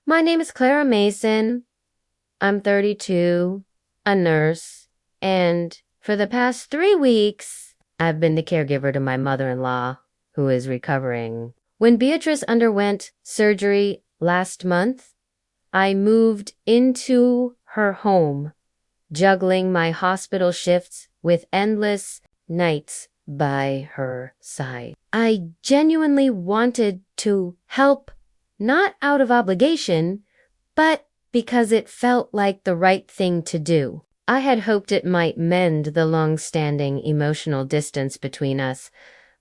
My name is Clara Mason. I'm 32, a nurse, and for the past 3 weeks, I've been the caregiver to my mother-in-law, who is recovering. When Beatrice underwent surgery last month, I moved into her home, juggling my hospital shifts with endless nights by her side. I genuinely wanted to help, not out of obligation, but because it felt like the right thing to do. I had hoped it might mend the long-standing emotional distance between us,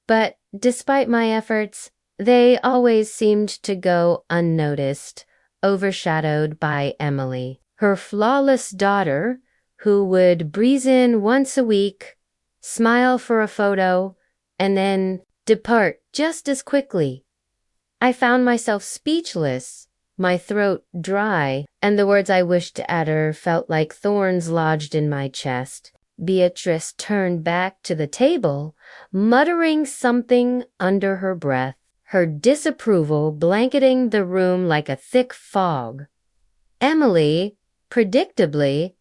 but despite my efforts, they always seemed to go unnoticed, overshadowed by Emily, her flawless daughter, who would breeze in once a week, smile for a photo, and then depart just as quickly. I found myself speechless, my throat dry, and the words I wished to utter felt like thorns lodged in my chest. Beatrice turned back to the table, muttering something under her breath, her disapproval blanketing the room like a thick fog. Emily, predictably,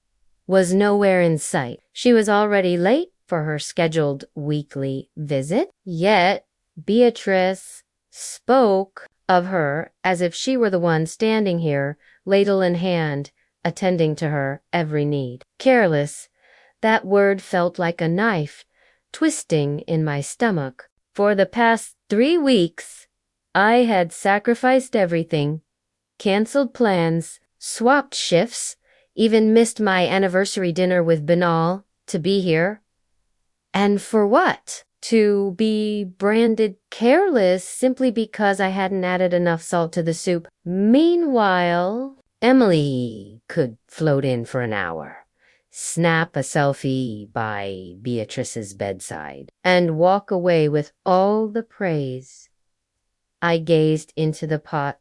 was nowhere in sight. She was already late for her scheduled weekly visit, yet Beatrice spoke of her as if she were the one standing here, ladle in hand, attending to her every need. Careless, that word felt like a knife, twisting in my stomach. For the past 3 weeks, I had sacrificed everything, canceled plans, swapped shifts, even missed my anniversary dinner with Binal to be here. And for what? To be branded careless simply because I hadn't added enough salt to the soup. Meanwhile, Emily could float in for an hour, snap a selfie by Beatrice's bedside, and walk away with all the praise. I gazed into the pot,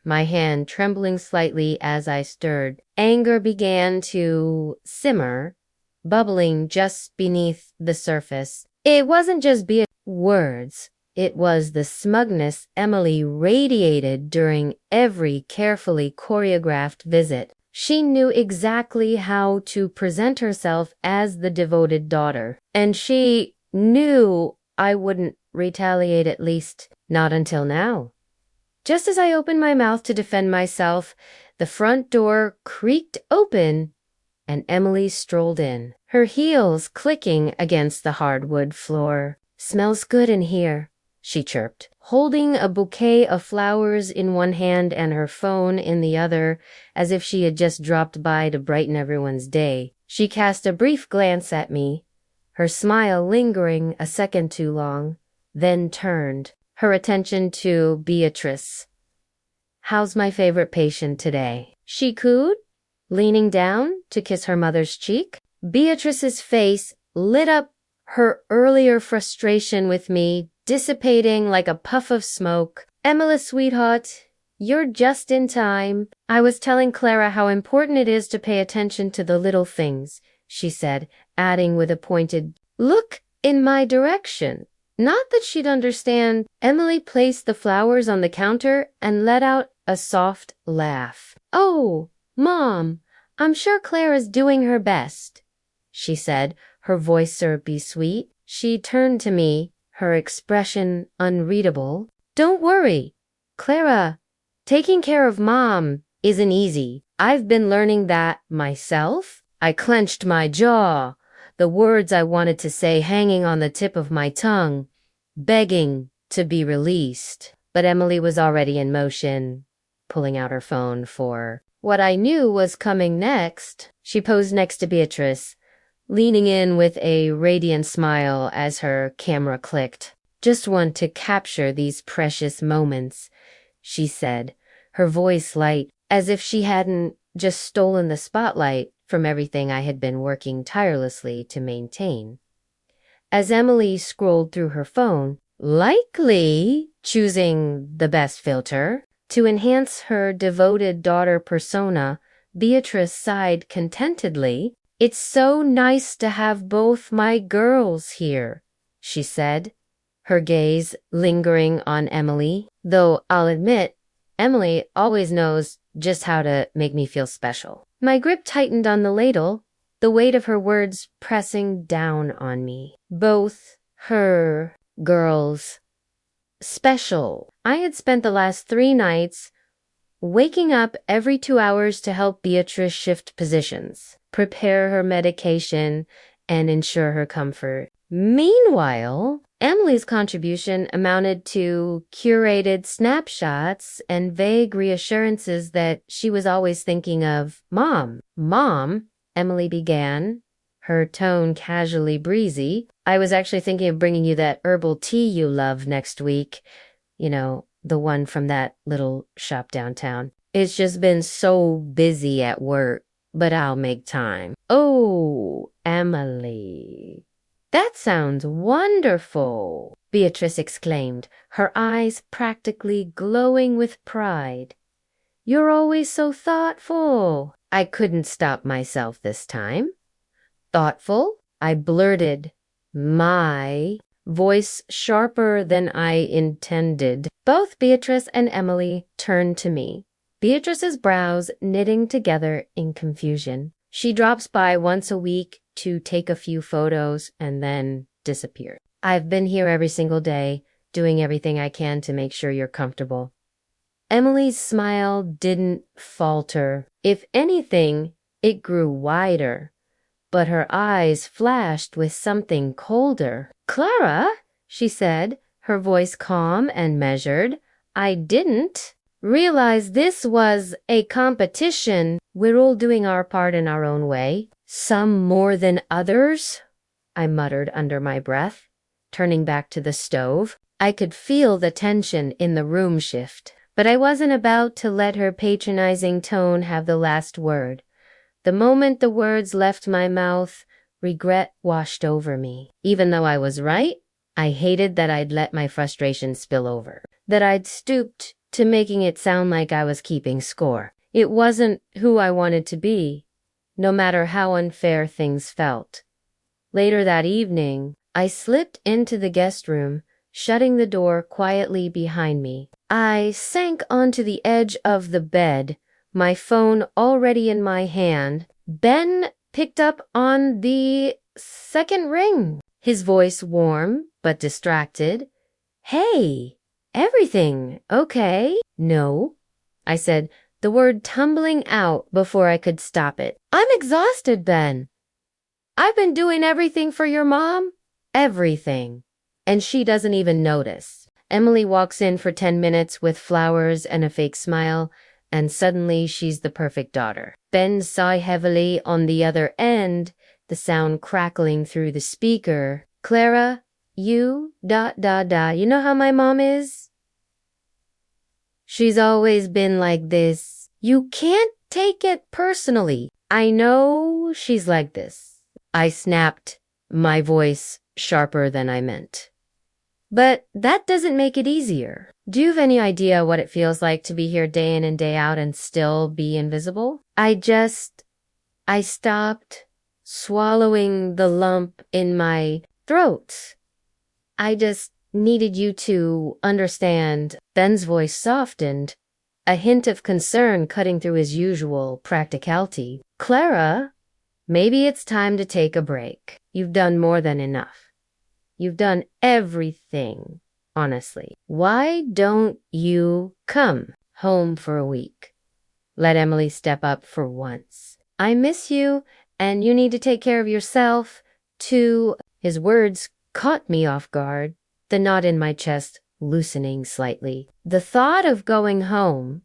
my hand trembling slightly as I stirred. Anger began to simmer, bubbling just beneath the surface. It wasn't just words. It was the smugness Emily radiated during every carefully choreographed visit. She knew exactly how to present herself as the devoted daughter, and she knew I wouldn't retaliate, at least not until now. Just as I opened my mouth to defend myself, the front door creaked open and Emily strolled in, her heels clicking against the hardwood floor. "Smells good in here," she chirped, holding a bouquet of flowers in one hand and her phone in the other, as if she had just dropped by to brighten everyone's day. She cast a brief glance at me, her smile lingering a second too long, then turned, her attention to Beatrice. "How's my favorite patient today?" she cooed, leaning down to kiss her mother's cheek. Beatrice's face lit up, her earlier frustration with me dissipating like a puff of smoke. "Emily, sweetheart, you're just in time. I was telling Clara how important it is to pay attention to the little things," she said, adding with a pointed look in my direction. Not that she'd understand. Emily placed the flowers on the counter and let out a soft laugh. "Oh, Mom, I'm sure Clara's doing her best," she said, her voice syrupy sweet. She turned to me, her expression unreadable. "Don't worry, Clara, taking care of Mom isn't easy. I've been learning that myself." I clenched my jaw, the words I wanted to say hanging on the tip of my tongue, begging to be released. But Emily was already in motion, pulling out her phone for what I knew was coming next. She posed next to Beatrice, leaning in with a radiant smile as her camera clicked. "Just want to capture these precious moments," she said, her voice light, as if she hadn't just stolen the spotlight from everything I had been working tirelessly to maintain. As Emily scrolled through her phone, likely choosing the best filter to enhance her devoted daughter persona, Beatrice sighed contentedly. "It's so nice to have both my girls here," she said, her gaze lingering on Emily, though I'll admit, Emily always knows just how to make me feel special. My grip tightened on the ladle, the weight of her words pressing down on me. Both her girls special. I had spent the last 3 nights waking up every 2 hours to help Beatrice shift positions, prepare her medication, and ensure her comfort. Meanwhile, Emily's contribution amounted to curated snapshots and vague reassurances that she was always thinking of Mom. Mom, Emily began, her tone casually breezy. I was actually thinking of bringing you that herbal tea you love next week. You know, the one from that little shop downtown. It's just been so busy at work, but I'll make time. Oh, Emily. That sounds wonderful, Beatrice exclaimed, her eyes practically glowing with pride. You're always so thoughtful. I couldn't stop myself this time. Thoughtful? I blurted, my voice sharper than I intended. Both Beatrice and Emily turned to me, Beatrice's brows knitting together in confusion. She drops by once a week to take a few photos and then disappear. I've been here every single day, doing everything I can to make sure you're comfortable. Emily's smile didn't falter. If anything, it grew wider, but her eyes flashed with something colder. Clara, she said, her voice calm and measured, I didn't realize this was a competition. We're all doing our part in our own way. Some more than others, I muttered under my breath, turning back to the stove. I could feel the tension in the room shift, but I wasn't about to let her patronizing tone have the last word. The moment the words left my mouth, regret washed over me. Even though I was right, I hated that I'd let my frustration spill over, that I'd stooped to making it sound like I was keeping score. It wasn't who I wanted to be, no matter how unfair things felt. Later that evening, I slipped into the guest room, shutting the door quietly behind me. I sank onto the edge of the bed, my phone already in my hand. Ben picked up on the second ring, his voice warm but distracted. Hey, everything okay? No, I said, the word tumbling out before I could stop it. I'm exhausted, Ben. I've been doing everything for your mom. Everything. And she doesn't even notice. Emily walks in for 10 minutes with flowers and a fake smile, and suddenly she's the perfect daughter. Ben sighed heavily on the other end, the sound crackling through the speaker. Clara, you, you know how my mom is? She's always been like this. You can't take it personally. I know she's like this. I snapped, my voice sharper than I meant. But that doesn't make it easier. Do you have any idea what it feels like to be here day in and day out and still be invisible? I stopped swallowing the lump in my throat. I just needed you to understand. Ben's voice softened, a hint of concern cutting through his usual practicality. Clara, maybe it's time to take a break. You've done more than enough. You've done everything, honestly. Why don't you come home for a week? Let Emily step up for once. I miss you, and you need to take care of yourself, too. His words caught me off guard, the knot in my chest loosening slightly. The thought of going home,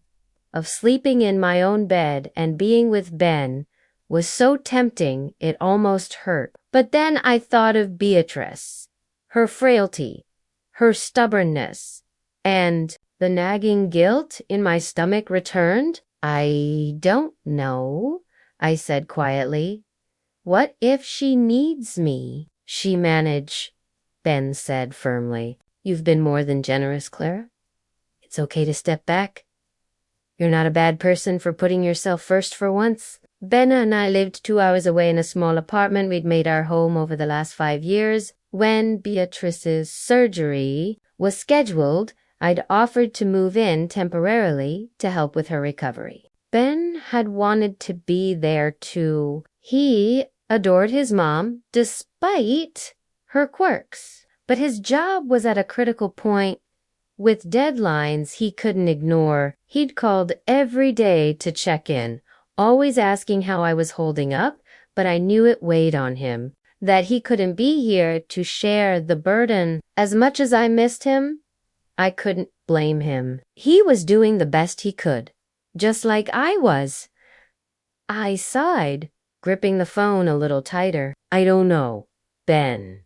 of sleeping in my own bed and being with Ben, was so tempting it almost hurt. But then I thought of Beatrice, her frailty, her stubbornness, and the nagging guilt in my stomach returned. I don't know, I said quietly. What if she needs me? She managed, Ben said firmly. You've been more than generous, Clara. It's okay to step back. You're not a bad person for putting yourself first for once. Ben and I lived 2 hours away in a small apartment we'd made our home over the last 5 years. When Beatrice's surgery was scheduled, I'd offered to move in temporarily to help with her recovery. Ben had wanted to be there too. He adored his mom despite her quirks. But his job was at a critical point with deadlines he couldn't ignore. He'd called every day to check in, always asking how I was holding up, but I knew it weighed on him, that he couldn't be here to share the burden. As much as I missed him, I couldn't blame him. He was doing the best he could, just like I was. I sighed, gripping the phone a little tighter. I don't know, Ben,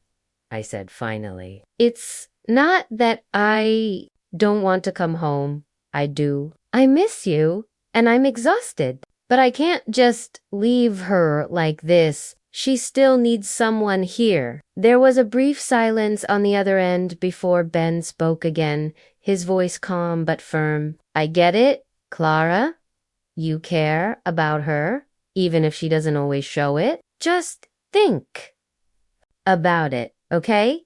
I said finally. It's not that I don't want to come home. I do. I miss you, and I'm exhausted. But I can't just leave her like this. She still needs someone here. There was a brief silence on the other end before Ben spoke again, his voice calm but firm. I get it, Clara. You care about her, even if she doesn't always show it. Just think about it, okay?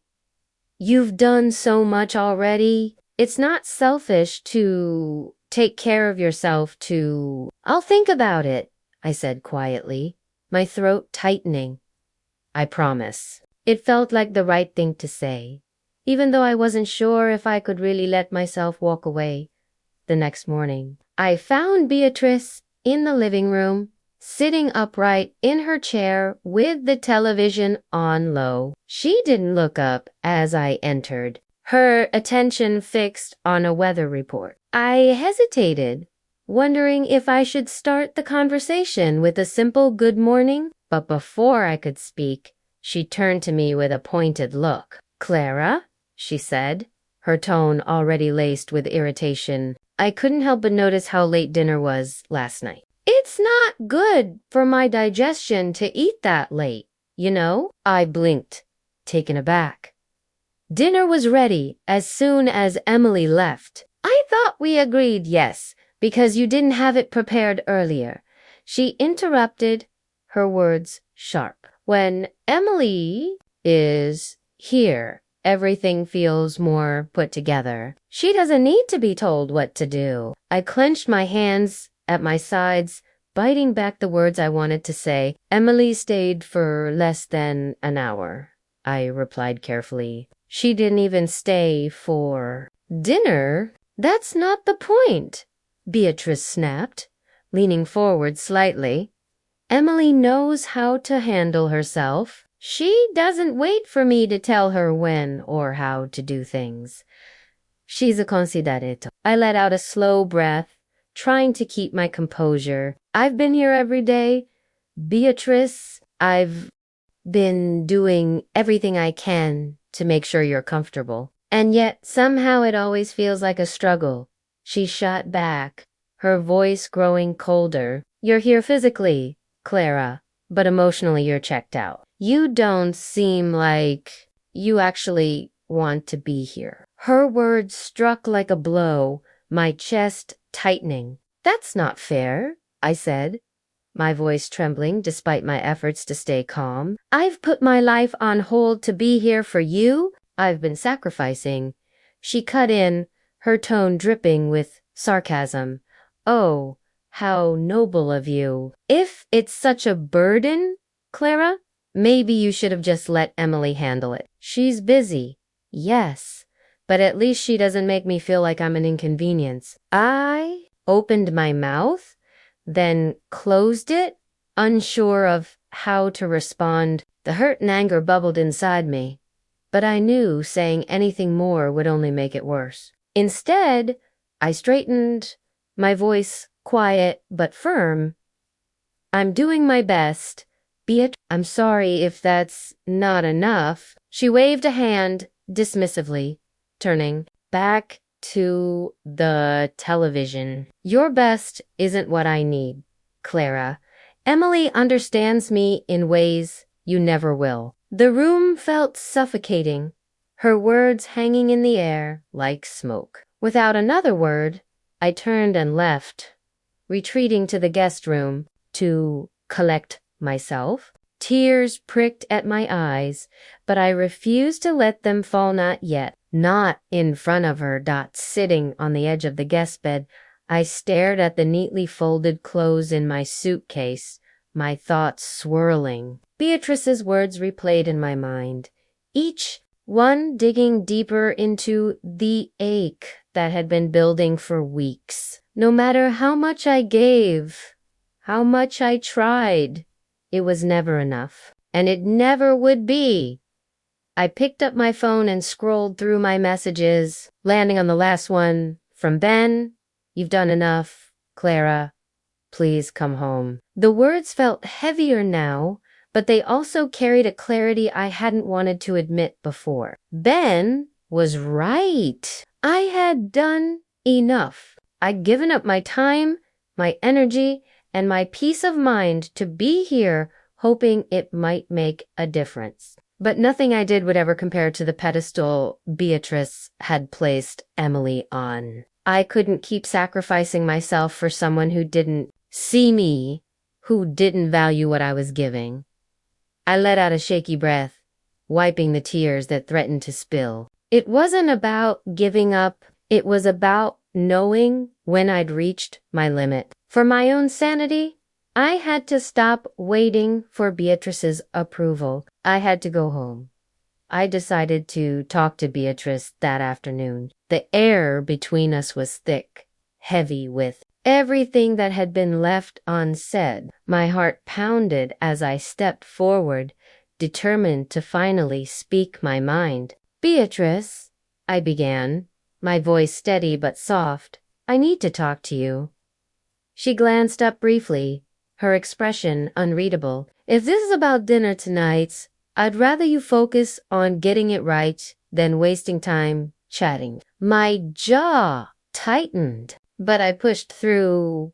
You've done so much already. It's not selfish to take care of yourself to... I'll think about it, I said quietly, my throat tightening. I promise. It felt like the right thing to say, even though I wasn't sure if I could really let myself walk away. The next morning, I found Beatrice in the living room, sitting upright in her chair with the television on low. She didn't look up as I entered, her attention fixed on a weather report. I hesitated, wondering if I should start the conversation with a simple good morning, but before I could speak, she turned to me with a pointed look. Clara, she said, her tone already laced with irritation. I couldn't help but notice how late dinner was last night. It's not good for my digestion to eat that late, you know? I blinked, taken aback. Dinner was ready as soon as Emily left. I thought we agreed yes, because you didn't have it prepared earlier. She interrupted, her words sharp. When Emily is here, everything feels more put together. She doesn't need to be told what to do. I clenched my hands at my sides, biting back the words I wanted to say. Emily stayed for less than an hour, I replied carefully. She didn't even stay for dinner. That's not the point, Beatrice snapped, leaning forward slightly. Emily knows how to handle herself. She doesn't wait for me to tell her when or how to do things. She's a considerito. I let out a slow breath, trying to keep my composure. I've been here every day. Beatrice, I've been doing everything I can to make sure you're comfortable. And yet, somehow it always feels like a struggle. She shot back, her voice growing colder. You're here physically, Clara, but emotionally you're checked out. You don't seem like you actually want to be here. Her words struck like a blow, my chest tightening. That's not fair, I said, my voice trembling despite my efforts to stay calm. I've put my life on hold to be here for you. I've been sacrificing. She cut in, her tone dripping with sarcasm. Oh, how noble of you. If it's such a burden, Clara, maybe you should have just let Emily handle it. She's busy, yes, but at least she doesn't make me feel like I'm an inconvenience. I opened my mouth, then closed it, unsure of how to respond. The hurt and anger bubbled inside me, but I knew saying anything more would only make it worse. Instead, I straightened, my voice quiet but firm. I'm doing my best. I'm sorry if that's not enough. She waved a hand dismissively, turning back to the television. Your best isn't what I need, Clara. Emily understands me in ways you never will. The room felt suffocating, her words hanging in the air like smoke. Without another word, I turned and left, retreating to the guest room to collect myself. Tears pricked at my eyes, but I refused to let them fall not yet. not in front of her, sitting on the edge of the guest bed. I stared at the neatly folded clothes in my suitcase, my thoughts swirling. Beatrice's words replayed in my mind, each one digging deeper into the ache that had been building for weeks. No matter how much I gave, how much I tried, it was never enough, and it never would be. I picked up my phone and scrolled through my messages, landing on the last one from Ben. "You've done enough, Clara. Please come home." The words felt heavier now, but they also carried a clarity I hadn't wanted to admit before. Ben was right. I had done enough. I'd given up my time, my energy, and my peace of mind to be here, hoping it might make a difference. But nothing I did would ever compare to the pedestal Beatrice had placed Emily on. I couldn't keep sacrificing myself for someone who didn't see me, who didn't value what I was giving. I let out a shaky breath, wiping the tears that threatened to spill. It wasn't about giving up. It was about knowing when I'd reached my limit. For my own sanity, I had to stop waiting for Beatrice's approval. I had to go home. I decided to talk to Beatrice that afternoon. The air between us was thick, heavy with everything that had been left unsaid. My heart pounded as I stepped forward, determined to finally speak my mind. "Beatrice," I began, my voice steady but soft, "I need to talk to you." She glanced up briefly, her expression unreadable. "If this is about dinner tonight, I'd rather you focus on getting it right than wasting time chatting." My jaw tightened, but I pushed through.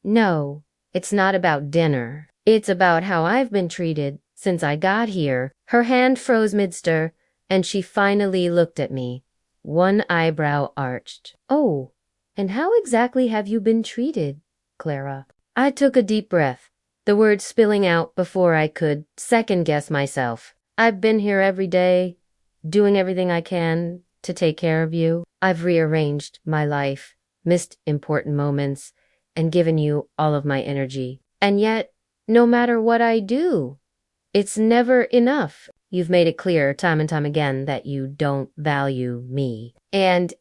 "No, it's not about dinner. It's about how I've been treated since I got here." Her hand froze mid-stir, and she finally looked at me, one eyebrow arched. "Oh, and how exactly have you been treated, Clara?" I took a deep breath, the words spilling out before I could second-guess myself. "I've been here every day, doing everything I can to take care of you. I've rearranged my life, missed important moments, and given you all of my energy. And yet, no matter what I do, it's never enough. You've made it clear time and time again that you don't value me. And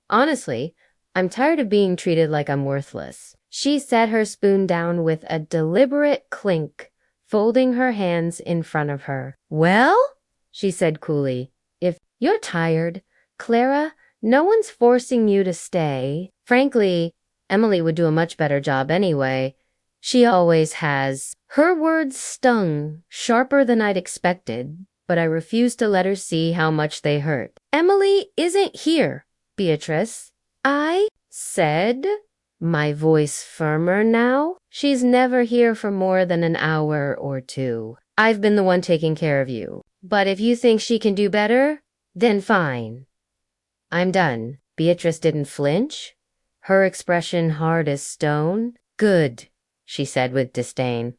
honestly, I'm tired of being treated like I'm worthless." She set her spoon down with a deliberate clink, folding her hands in front of her. "Well," she said coolly, "if you're tired, Clara, no one's forcing you to stay. Frankly, Emily would do a much better job anyway. She always has." Her words stung, sharper than I'd expected, but I refused to let her see how much they hurt. "Emily isn't here, Beatrice," I said, my voice firmer now. "She's never here for more than an hour or two. I've been the one taking care of you. But if you think she can do better, then fine. I'm done." Beatrice didn't flinch, her expression hard as stone. "Good," she said with disdain.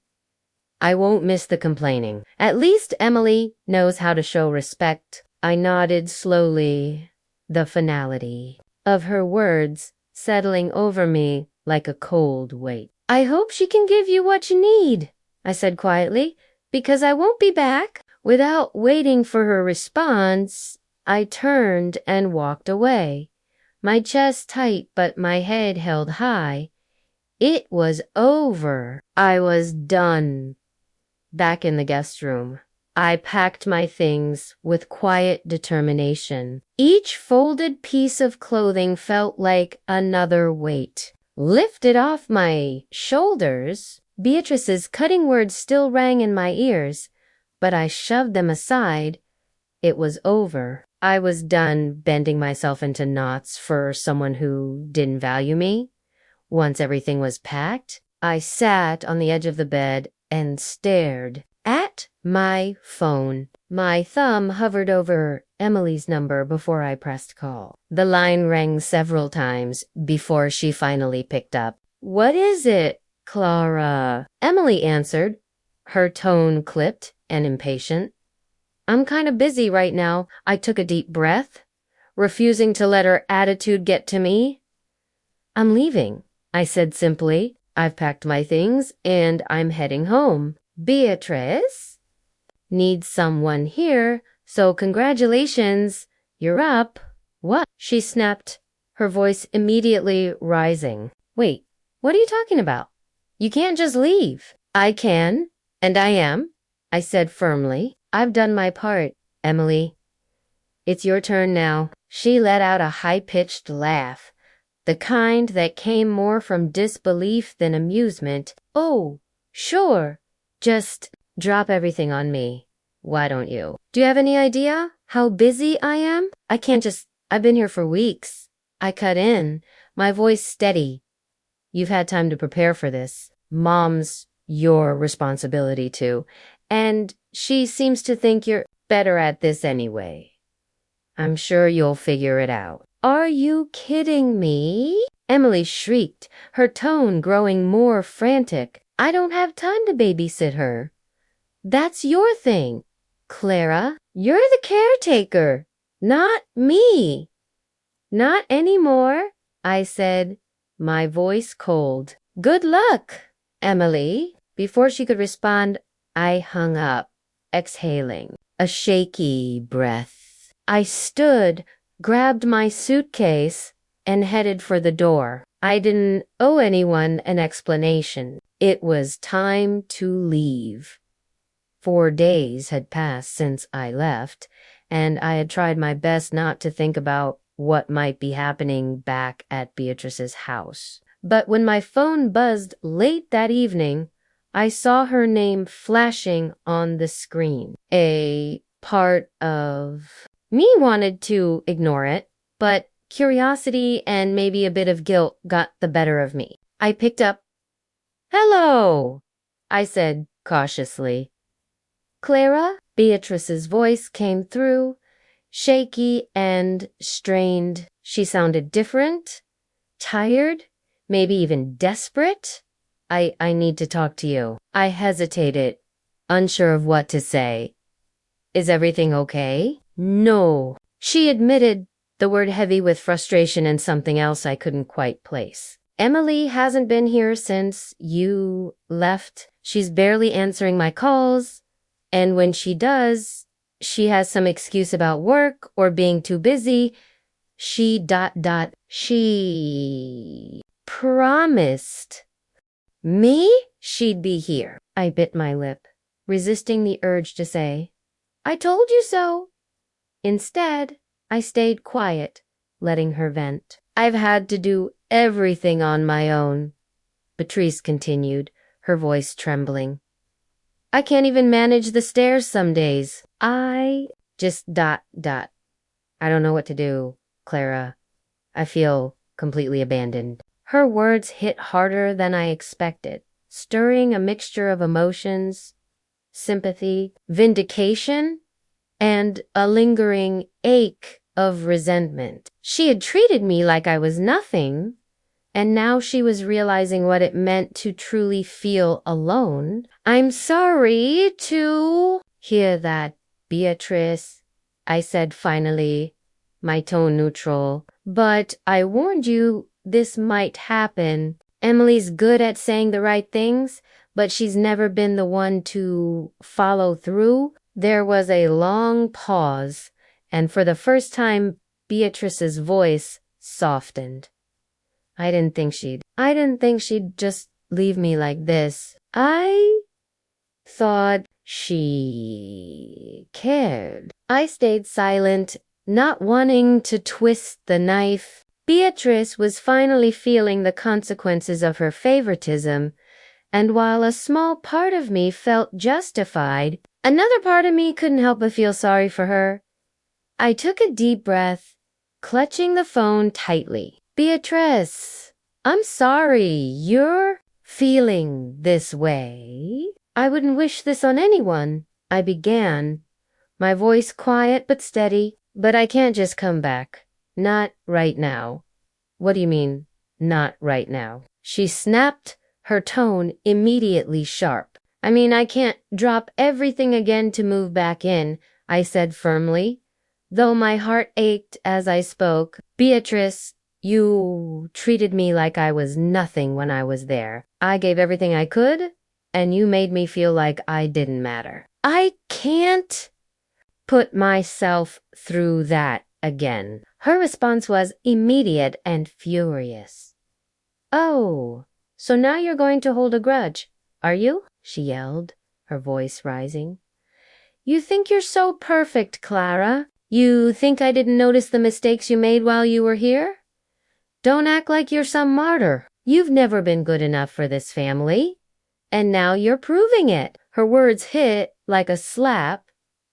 "I won't miss the complaining. At least Emily knows how to show respect." I nodded slowly, the finality of her words settling over me like a cold weight. "I hope she can give you what you need," I said quietly, "because I won't be back." Without waiting for her response, I turned and walked away, my chest tight but my head held high. It was over. I was done. Back in the guest room, I packed my things with quiet determination. Each folded piece of clothing felt like another weight lifted off my shoulders. Beatrice's cutting words still rang in my ears, but I shoved them aside. It was over. I was done bending myself into knots for someone who didn't value me. Once everything was packed, I sat on the edge of the bed and stared at my phone. My thumb hovered over Emily's number before I pressed call. The line rang several times before she finally picked up. "What is it, Clara?" Emily answered, her tone clipped and impatient. "I'm kind of busy right now." I took a deep breath, refusing to let her attitude get to me. I'm leaving, I said simply. I've packed my things and I'm heading home. Beatrice needs someone here, so congratulations, you're up. What? She snapped, her voice immediately rising. Wait, what are you talking about? You can't just leave. I can, and I am, I said firmly. I've done my part, Emily. It's your turn now. She let out a high-pitched laugh, the kind that came more from disbelief than amusement. Oh, sure. Just drop everything on me. Why don't you? Do you have any idea how busy I am? I've been here for weeks. I cut in, my voice steady. You've had time to prepare for this. Mom's your responsibility too. And she seems to think you're better at this anyway. I'm sure you'll figure it out. Are you kidding me? Emily shrieked, her tone growing more frantic. I don't have time to babysit her. That's your thing, Clara. You're the caretaker, not me. Not anymore, I said, my voice cold. Good luck, Emily. Before she could respond, I hung up, exhaling a shaky breath. I stood, grabbed my suitcase, and headed for the door. I didn't owe anyone an explanation. It was time to leave. 4 days had passed since I left, and I had tried my best not to think about what might be happening back at Beatrice's house. But when my phone buzzed late that evening, I saw her name flashing on the screen. A part of me wanted to ignore it, but curiosity and maybe a bit of guilt got the better of me. I picked up. Hello, I said cautiously. Clara? Beatrice's voice came through, shaky and strained. She sounded different, tired, maybe even desperate. I need to talk to you. I hesitated, unsure of what to say. Is everything okay? No. She admitted, the word heavy with frustration and something else I couldn't quite place. Emily hasn't been here since you left. She's barely answering my calls, and when she does, she has some excuse about work or being too busy. She promised me she'd be here. I bit my lip, resisting the urge to say, I told you so. Instead, I stayed quiet, letting her vent. I've had to do everything on my own, Beatrice continued, her voice trembling. I can't even manage the stairs some days. I don't know what to do, Clara. I feel completely abandoned. Her words hit harder than I expected, stirring a mixture of emotions, sympathy, vindication, and a lingering ache of resentment. She had treated me like I was nothing, and now she was realizing what it meant to truly feel alone. I'm sorry to hear that, Beatrice, I said finally, my tone neutral. But I warned you this might happen. Emily's good at saying the right things, but she's never been the one to follow through. There was a long pause, and for the first time, Beatrice's voice softened. I didn't think she'd just leave me like this. I thought she cared. I stayed silent, not wanting to twist the knife. Beatrice was finally feeling the consequences of her favoritism, and while a small part of me felt justified, another part of me couldn't help but feel sorry for her. I took a deep breath, clutching the phone tightly. Beatrice, I'm sorry you're feeling this way. I wouldn't wish this on anyone, I began, my voice quiet but steady. But I can't just come back. Not right now. What do you mean, not right now? She snapped, her tone immediately sharp. I can't drop everything again to move back in, I said firmly, though my heart ached as I spoke. Beatrice, you treated me like I was nothing when I was there. I gave everything I could, and you made me feel like I didn't matter. I can't put myself through that again. Her response was immediate and furious. Oh, so now you're going to hold a grudge, are you? She yelled, her voice rising. You think you're so perfect, Clara. You think I didn't notice the mistakes you made while you were here? Don't act like you're some martyr. You've never been good enough for this family. And now you're proving it. Her words hit like a slap,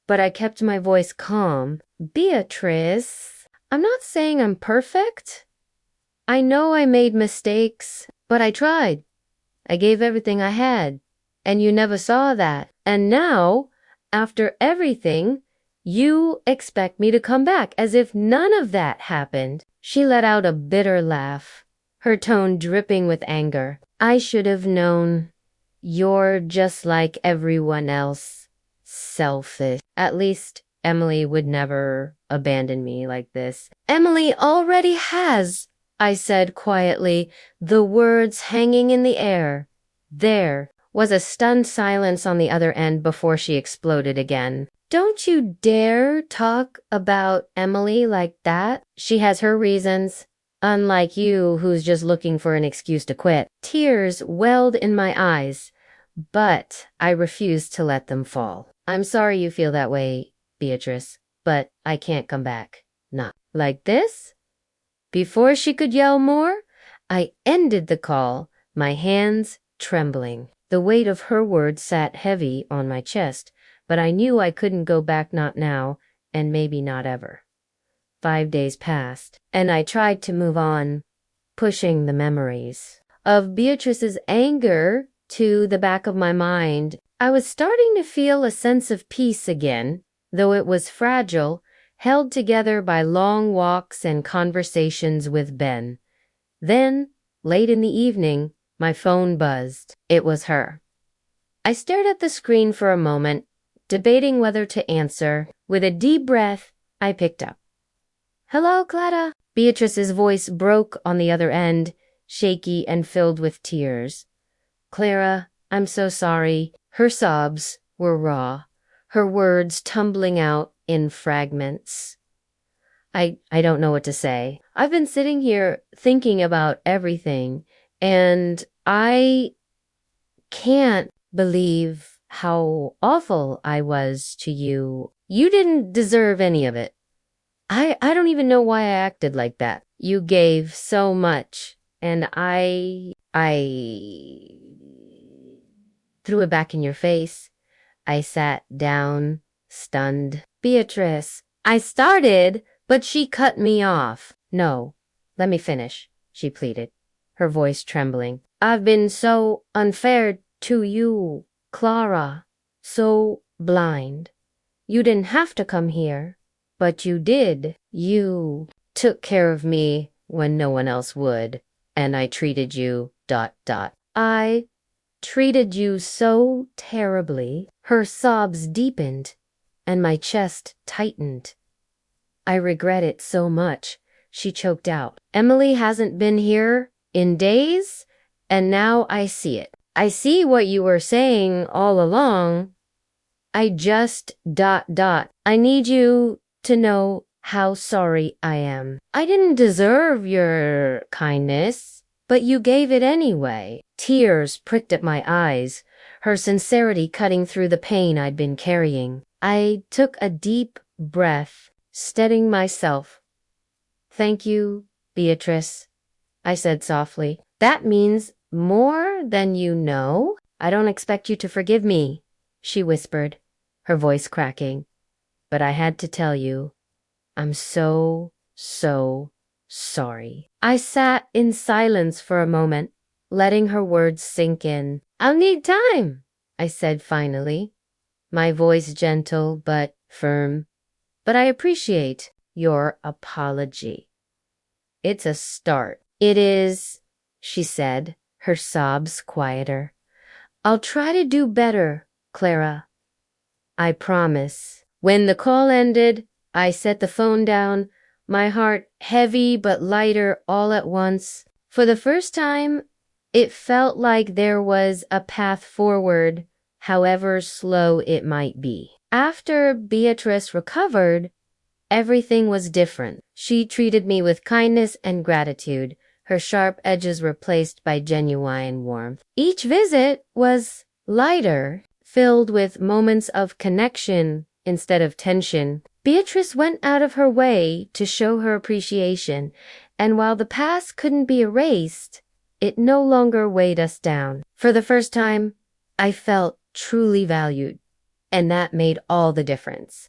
but I kept my voice calm. Beatrice, I'm not saying I'm perfect. I know I made mistakes, but I tried. I gave everything I had, and you never saw that. And now, after everything, you expect me to come back as if none of that happened. She let out a bitter laugh, her tone dripping with anger. I should have known. You're just like everyone else. Selfish. At least Emily would never abandon me like this. Emily already has, I said quietly, the words hanging in the air. There was a stunned silence on the other end before she exploded again. Don't you dare talk about Emily like that. She has her reasons, unlike you who's just looking for an excuse to quit. Tears welled in my eyes, but I refused to let them fall. I'm sorry you feel that way, Beatrice, but I can't come back. Not like this? Before she could yell more, I ended the call, my hands trembling. The weight of her words sat heavy on my chest, but I knew I couldn't go back, not now, and maybe not ever. 5 days passed, and I tried to move on, pushing the memories of Beatrice's anger to the back of my mind. I was starting to feel a sense of peace again, though it was fragile, held together by long walks and conversations with Ben. Then, late in the evening, my phone buzzed. It was her. I stared at the screen for a moment, debating whether to answer. With a deep breath, I picked up. Hello, Clara. Beatrice's voice broke on the other end, shaky and filled with tears. Clara, I'm so sorry. Her sobs were raw, her words tumbling out in fragments. I don't know what to say. I've been sitting here thinking about everything, and I can't believe how awful I was to you. You didn't deserve any of it. I don't even know why I acted like that. You gave so much, and I threw it back in your face. I sat down, stunned. Beatrice, I started, but she cut me off. No, let me finish, she pleaded, her voice trembling. I've been so unfair to you, Clara, so blind. You didn't have to come here, but you did. You took care of me when no one else would, and I treated you ... I treated you so terribly. Her sobs deepened, and my chest tightened. I regret it so much, she choked out. Emily hasn't been here in days, and now I see it. I see what you were saying all along. I just ... I need you to know how sorry I am. I didn't deserve your kindness, but you gave it anyway. Tears pricked at my eyes, her sincerity cutting through the pain I'd been carrying. I took a deep breath, steadying myself. Thank you, Beatrice, I said softly. That means more than you know. I don't expect you to forgive me, she whispered, her voice cracking. But I had to tell you, I'm so sorry. I sat in silence for a moment, letting her words sink in. I'll need time, I said finally, my voice gentle but firm. But I appreciate your apology. It's a start. It is, she said, her sobs quieter. I'll try to do better, Clara. I promise. When the call ended, I set the phone down, my heart heavy but lighter all at once. For the first time, it felt like there was a path forward, however slow it might be. After Beatrice recovered, everything was different. She treated me with kindness and gratitude, her sharp edges replaced by genuine warmth. Each visit was lighter, filled with moments of connection instead of tension. Beatrice went out of her way to show her appreciation, and while the past couldn't be erased, it no longer weighed us down. For the first time, I felt truly valued, and that made all the difference.